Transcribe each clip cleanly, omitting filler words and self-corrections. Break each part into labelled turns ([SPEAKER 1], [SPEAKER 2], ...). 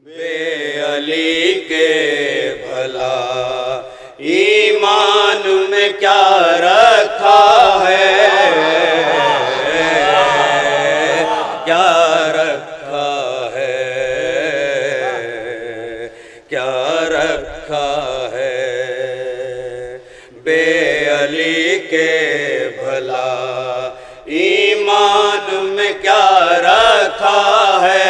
[SPEAKER 1] अली के भला ईमान में क्या रखा है, क्या रखा है, क्या रखा है। बे अली के भला ईमान में क्या रखा है,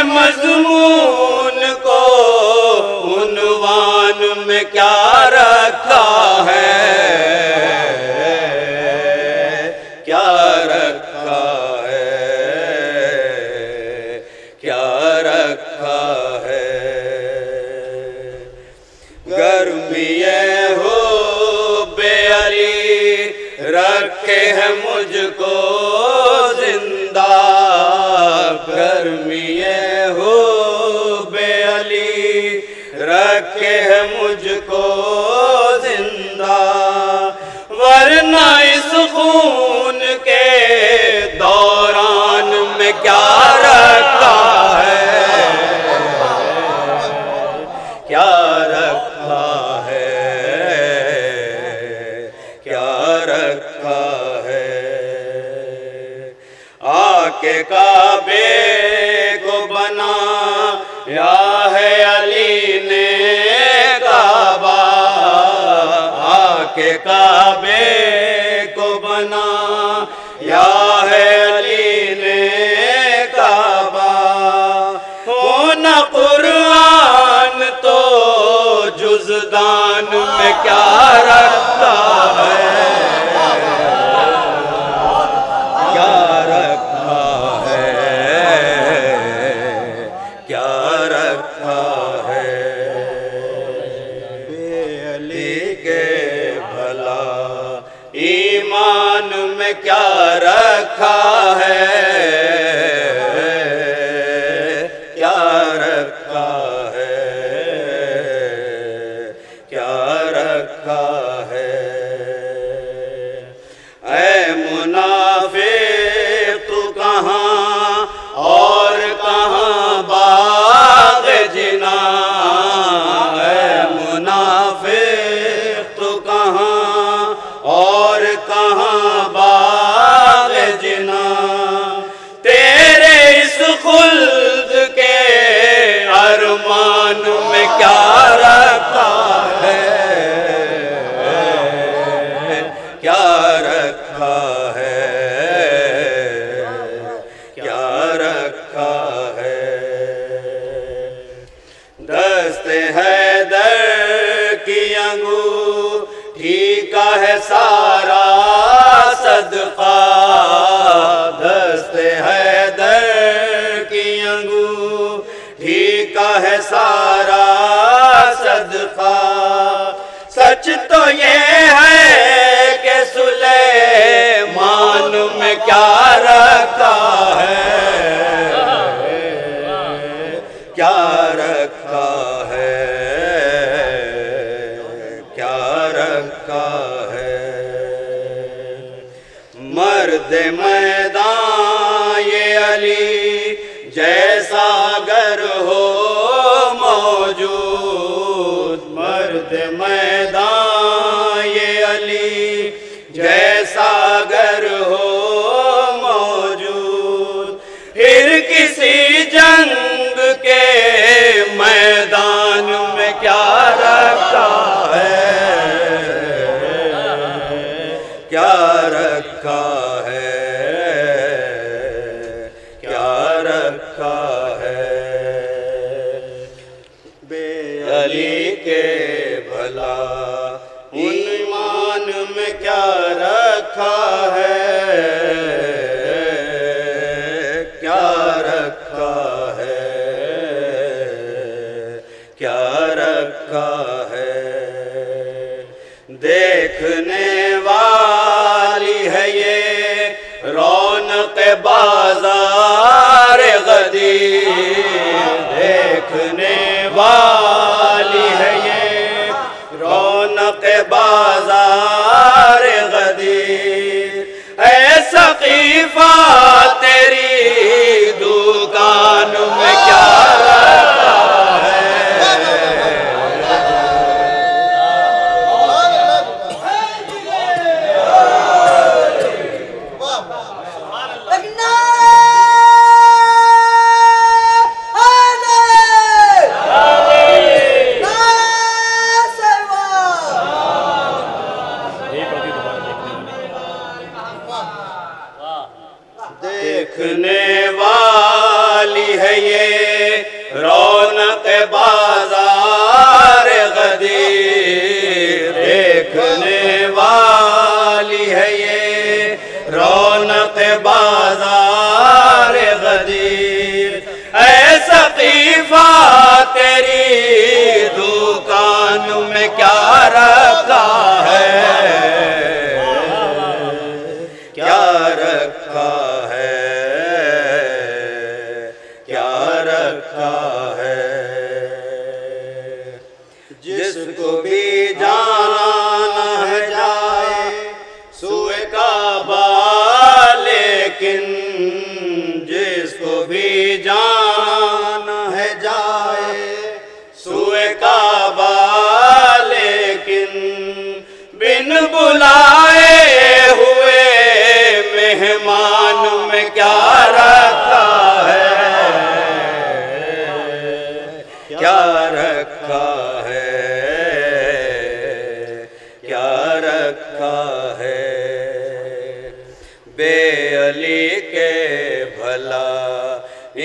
[SPEAKER 1] मज़मून को उन्वान में क्या रखा है, क्या रखा है, क्या रखा है। गर्मिए हो बे अली रखे है मुझको जिंदा, गर्मिए रखे है मुझको जिंदा, वरना इस खून के दौरान में क्या रखा है, क्या रखा है, क्या रखा है। आके काबे को बना या है अली ने काबा, आके काबे को बना या है अली ने काबा। हो न कुरान तो जुज़दान में क्या रखा है, क्या रखा है, क्या रखा है। बे अली के भला ईमान में क्या रखा है, क्या रखा है, क्या रखा है। ऐ मुनाफिक तू कहाँ और कहाँ बाग़ जिना, ऐ मुनाफिक तू कहाँ और कहाँ बाग़ जिना। तेरे इस खुल्द के अरमान में क्या रखा है, क्या रखा है, क्या रखा है। दस्ते हैदर की अंगूठी का है सारा सदका, दस्ते हैदर की अंगूठी का है सारा सदका। सच तो ये है कि सुलेमान में क्या रखा है, क्या रखा है, क्या रखा है। मर्द मैदान ये अली जैसा अगर हो मौजूद, मर्द मैदान ये अली जैसा अगर हो मौजूद, फिर किसी जंग के मैदान में क्या रखा है, क्या रखा है, क्या रखा है। बे अली के भला ईमान में क्या रखा है, क्या रखा है, क्या रखा है। देखने वाली है ये रौनक बाज़ार गदी, देखने वाली है ये सकीफा तेरी दुकान में क्या रखा है। देखने वाली है ये रौनक बाजार गदीर, देखने वाली है ये रौनक बाजार गदीर। ऐ सकीफा तेरी दुकान में क्या रखा है, क्या रखा है, क्या रखा है। जिसको भी जाना न जाए सुए काबा, लेकिन जिसको भी जाना है जाए सुए काबा, लेकिन बिन बुलाए हुए मेहमान में क्या रखा है, क्या रखा है, क्या रखा है। बेअली के भला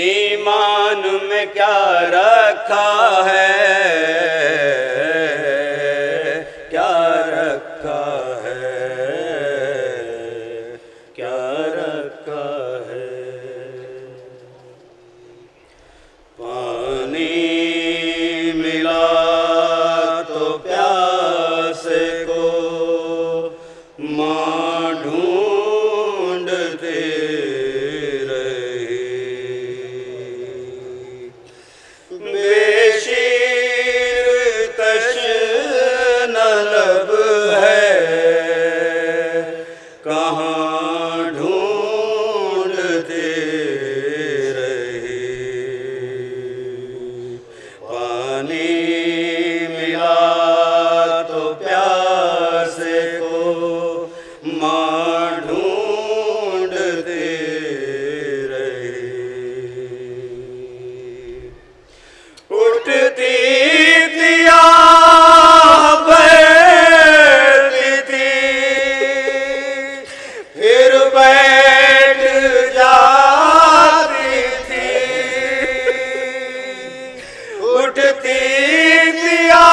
[SPEAKER 1] ईमान में क्या रखा है, क्या रखा है, क्या रखा है। पानी मिला तो प्यासे को माँ ढूंढते रही, बेशीर तश्न लब है कहाँ ढूंढते रही। पानी मिला तो प्यासे को माँ ढूंढते रही। उठती दिया बैठती थी, फिर बैठ जाती थी। उठती दिया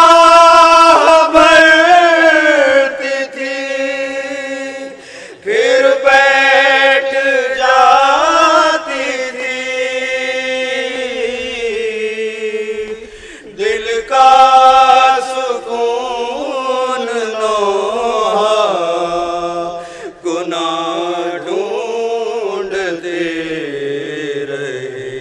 [SPEAKER 1] बैठती थी, फिर बैठ जाती थी। दिल का सुकून नौहा गुनाह ढूंढते रहे।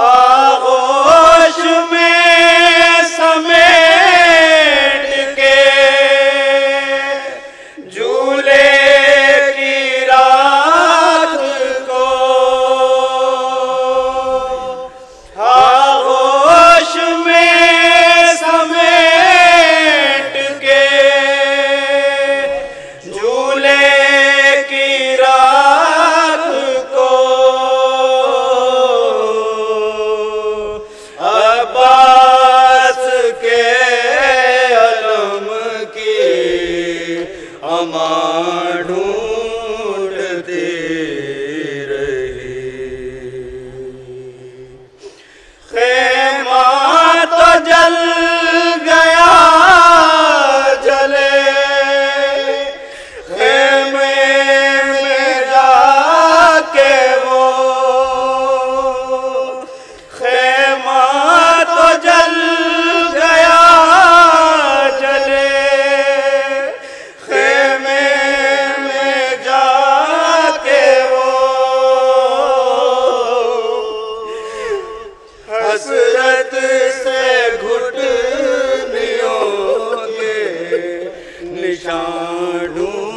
[SPEAKER 1] आगोश में समेट के झूले की रात को, आगोश में समेट के झूले की रात को, अब्बास के अलम की अमा ढूंढती रही। खेमा तो जल गया जले, खेमे में जाके वो खेमा तो जल गया जले, खेमे में जाके वो हसरत से घुटनियों के निशान ढूंढ